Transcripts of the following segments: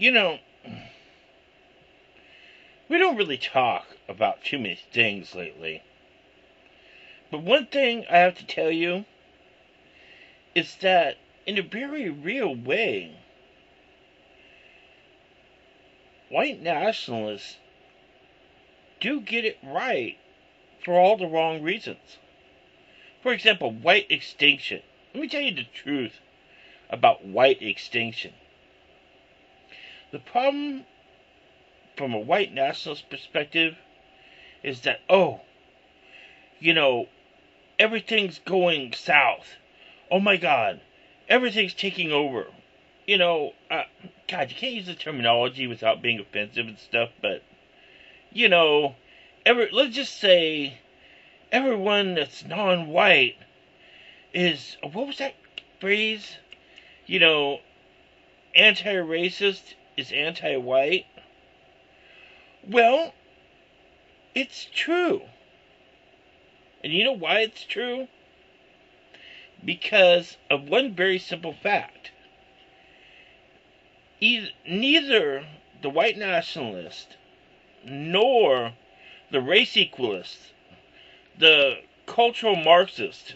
You know, we don't really talk about too many things lately. But one thing I have to tell you is that, in a very real way, white nationalists do get it right for all the wrong reasons. For example, white extinction. Let me tell you the truth about white extinction. The problem from a white nationalist perspective is that, everything's going south. Oh my God, everything's taking over. God, you can't use the terminology without being offensive and stuff, but, let's just say everyone that's non-white is, what was that phrase? Anti-racist is anti-white. Well, it's true. And you know why it's true? Because of one very simple fact. Neither the white nationalist nor the race equalist, the cultural Marxist,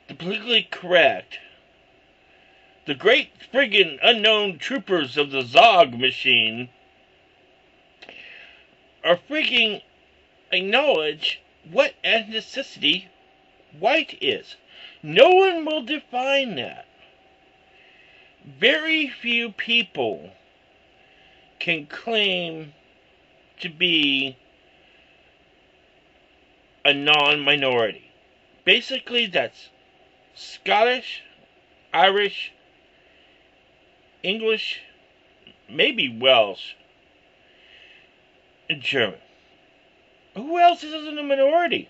the politically correct, the great friggin' unknown troopers of the Zog machine are frigging acknowledge what ethnicity white is. No one will define that. Very few people can claim to be a non-minority. Basically, that's Scottish, Irish, English, maybe Welsh, and German. Who else isn't a minority?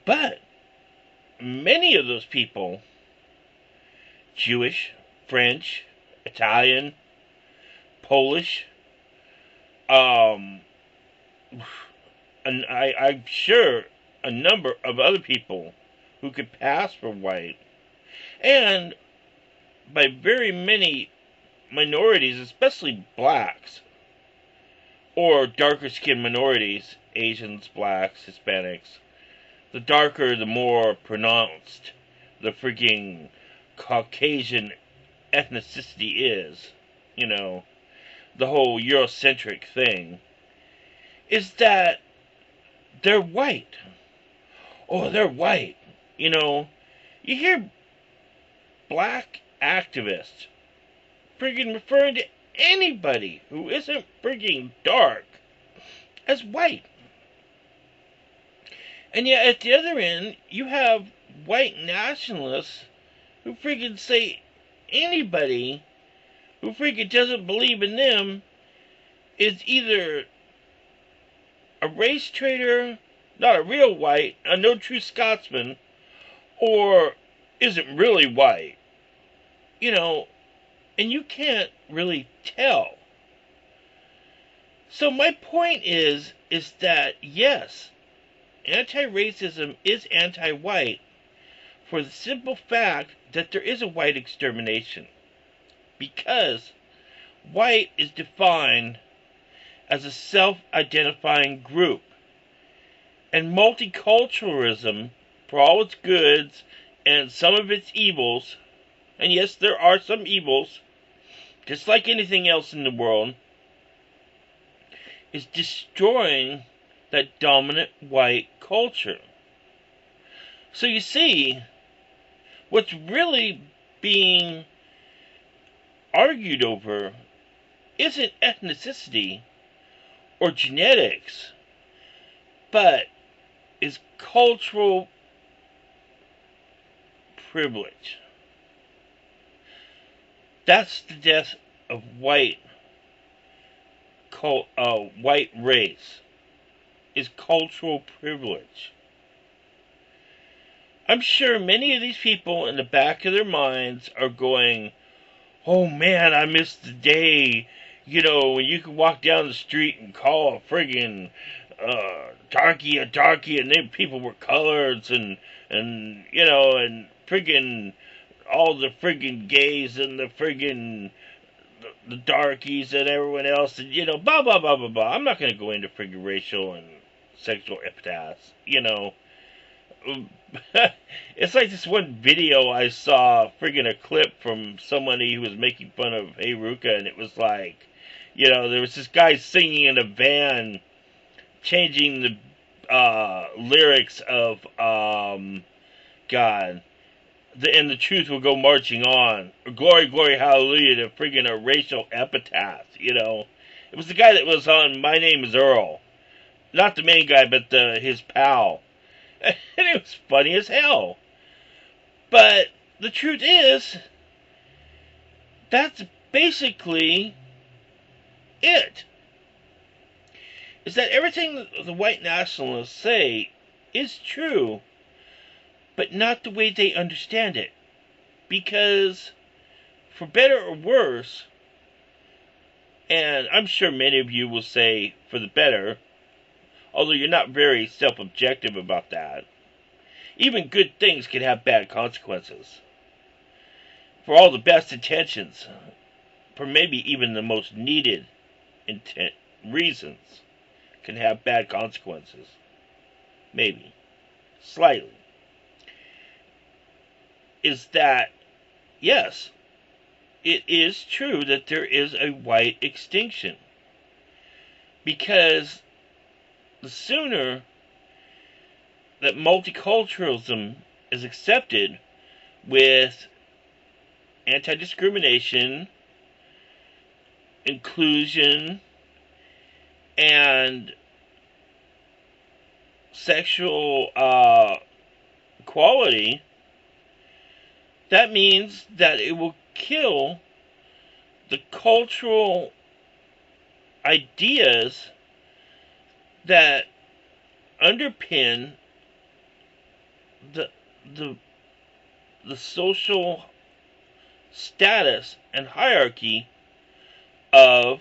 But many of those people, Jewish, French, Italian, Polish, and I'm sure a number of other people who could pass for white, and by very many minorities, especially blacks, or darker skinned minorities, Asians, blacks, Hispanics. The darker, the more pronounced the freaking Caucasian ethnicity is, the whole Eurocentric thing, is that they're white. Oh, they're white. You hear black activists friggin' referring to anybody who isn't friggin' dark as white. And yet, at the other end, you have white nationalists who friggin' say anybody who friggin' doesn't believe in them is either a race traitor, not a real white, a no true Scotsman, or isn't really white. And you can't really tell. So my point is that, yes, anti-racism is anti-white for the simple fact that there is a white extermination. Because white is defined as a self-identifying group. And multiculturalism, for all its goods and some of its evils, and yes, there are some evils, just like anything else in the world, is destroying that dominant white culture. So you see, what's really being argued over isn't ethnicity or genetics, but is cultural privilege. That's the death of white race, is cultural privilege. I'm sure many of these people in the back of their minds are going, oh man, I miss the day, when you could walk down the street and call a friggin' darky a darky, and then people were coloreds, and friggin' all the friggin' gays and the friggin' the darkies and everyone else, and blah blah blah blah blah. I'm not going to go into friggin' racial and sexual epithets. It's like this one video I saw, friggin' a clip from somebody who was making fun of Hey Ruka, and it was like, there was this guy singing in a van, changing the lyrics of God. And the truth will go marching on. Glory, glory, hallelujah, to friggin' a racial epitaph, It was the guy that was on My Name is Earl. Not the main guy, but his pal. And it was funny as hell. But the truth is, that's basically it. Is that everything the white nationalists say is true, but not the way they understand it. Because, for better or worse, and I'm sure many of you will say for the better, although you're not very self-objective about that, even good things can have bad consequences. For all the best intentions, for maybe even the most needed reasons, can have bad consequences. Maybe. Slightly. Is that, yes, it is true that there is a white extinction. Because the sooner that multiculturalism is accepted with anti-discrimination, inclusion, and sexual equality, that means that it will kill the cultural ideas that underpin the social status and hierarchy of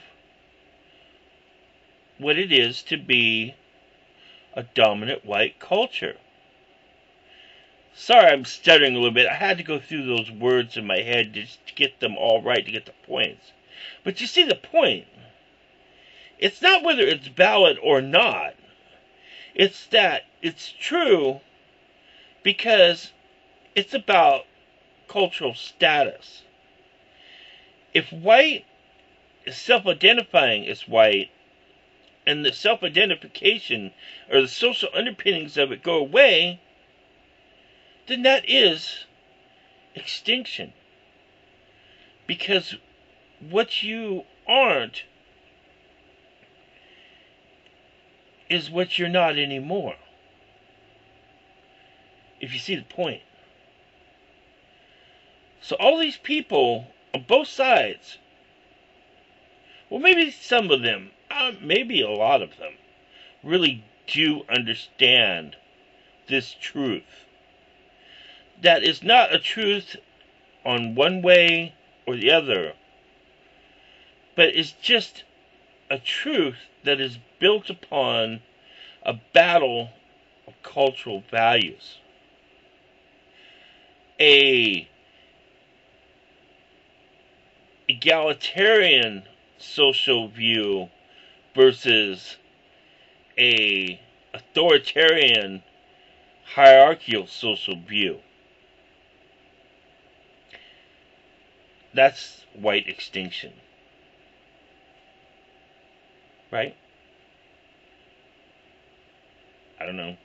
what it is to be a dominant white culture. Sorry, I'm stuttering a little bit. I had to go through those words in my head just to get them all right, to get the points. But you see the point. It's not whether it's valid or not. It's that it's true because it's about cultural status. If white is self-identifying as white, and the self-identification or the social underpinnings of it go away, then that is extinction. Because what you aren't is what you're not anymore. If you see the point. So all these people on both sides, well, maybe some of them, maybe a lot of them, really do understand this truth. That is not a truth on one way or the other, but is just a truth that is built upon a battle of cultural values. A egalitarian social view versus a authoritarian hierarchical social view. That's white extinction. Right? I don't know.